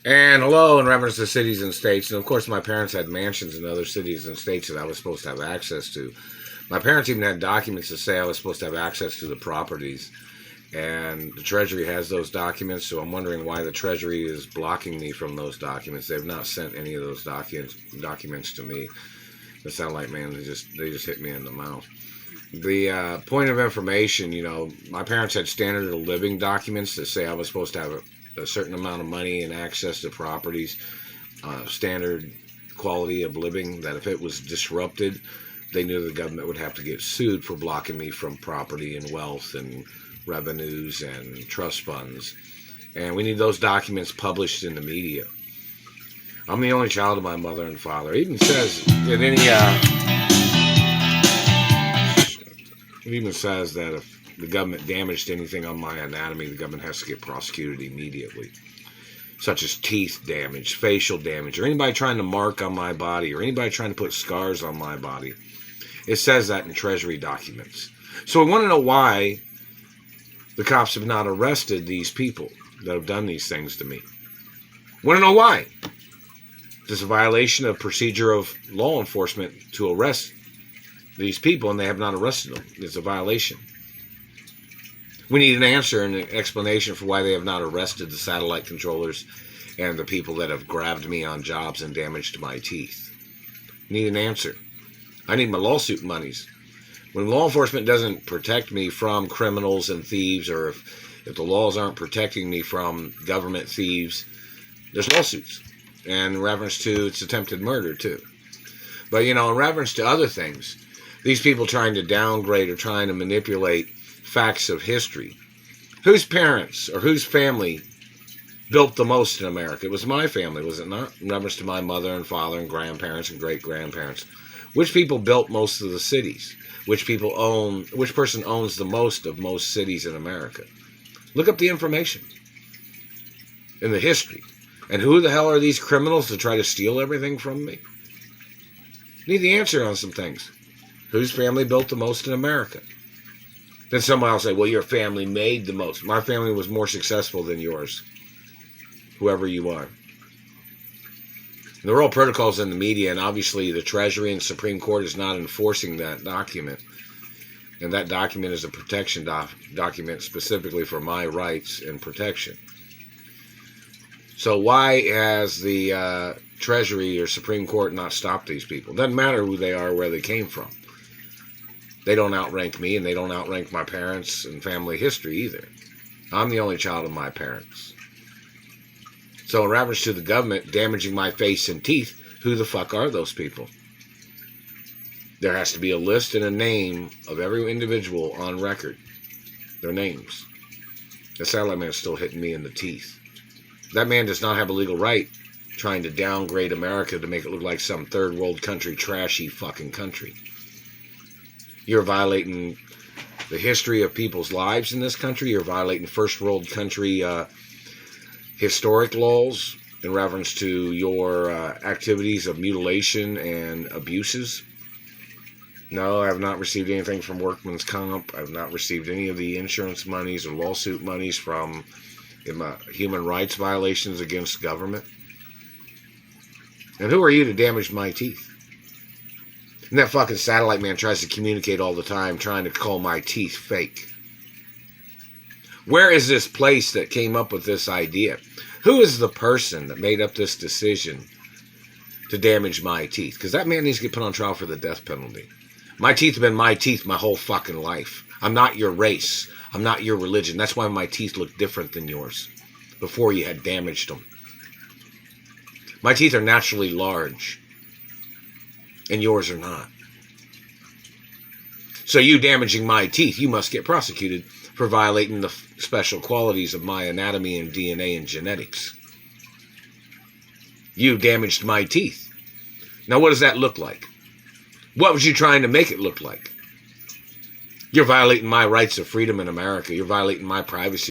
And hello, in reference to cities and states. And of course, my parents had mansions in other cities and states that I was supposed to have access to. My parents even had documents to say I was supposed to have access to the properties. And the Treasury has those documents, so I'm wondering why the Treasury is blocking me from those documents. They've not sent any of those documents to me. The satellite man, they just hit me in the mouth. The point of information, my parents had standard of living documents that say I was supposed to have a certain amount of money and access to properties, standard quality of living, that if it was disrupted, they knew the government would have to get sued for blocking me from property and wealth and revenues and trust funds. And we need those documents published in the media. I'm the only child of my mother and father. It even says in any it even says that if the government damaged anything on my anatomy, the government has to get prosecuted immediately, such as teeth damage, facial damage, or anybody trying to mark on my body, or anybody trying to put scars on my body. It says that in Treasury documents. So we want to know why the cops have not arrested these people that have done these things to me. Want to know why? There's a violation of procedure of law enforcement to arrest these people, and they have not arrested them. It's a violation. We need an answer and an explanation for why they have not arrested the satellite controllers and the people that have grabbed me on jobs and damaged my teeth. Need an answer. I need my lawsuit monies. When law enforcement doesn't protect me from criminals and thieves, or if the laws aren't protecting me from government thieves, there's lawsuits. And in reference to it's attempted murder too. But in reference to other things, these people trying to downgrade or trying to manipulate facts of history. Whose parents or whose family built the most in America? It was my family, was it not? In reference to my mother and father and grandparents and great-grandparents. Which people built most of the cities? Which person owns the most of most cities in America? Look up the information in the history. And who the hell are these criminals to try to steal everything from me? Need the answer on some things. Whose family built the most in America? Then somebody will say, well, your family made the most. My family was more successful than yours, whoever you are. And there are all protocols in the media, and obviously the Treasury and Supreme Court is not enforcing that document. And that document is a protection document specifically for my rights and protection. So why has the Treasury or Supreme Court not stopped these people? Doesn't matter who they are or where they came from. They don't outrank me, and they don't outrank my parents and family history either. I'm the only child of my parents. So in reference to the government damaging my face and teeth, who the fuck are those people? There has to be a list and a name of every individual on record. Their names. The satellite man is still hitting me in the teeth. That man does not have a legal right trying to downgrade America to make it look like some third world country, trashy fucking country. You're violating the history of people's lives in this country. You're violating first world country historic laws in reference to your activities of mutilation and abuses. No, I have not received anything from workman's comp. I have not received any of the insurance monies or lawsuit monies from human rights violations against government. And who are you to damage my teeth? And that fucking satellite man tries to communicate all the time, trying to call my teeth fake. Where is this place that came up with this idea? Who is the person that made up this decision to damage my teeth? Because that man needs to get put on trial for the death penalty. My teeth have been my teeth my whole fucking life. I'm not your race. I'm not your religion. That's why my teeth look different than yours before you had damaged them. My teeth are naturally large, and yours are not. So you damaging my teeth, you must get prosecuted for violating the special qualities of my anatomy and DNA and genetics. You damaged my teeth. Now what does that look like? What was you trying to make it look like? You're violating my rights of freedom in America. You're violating my privacy.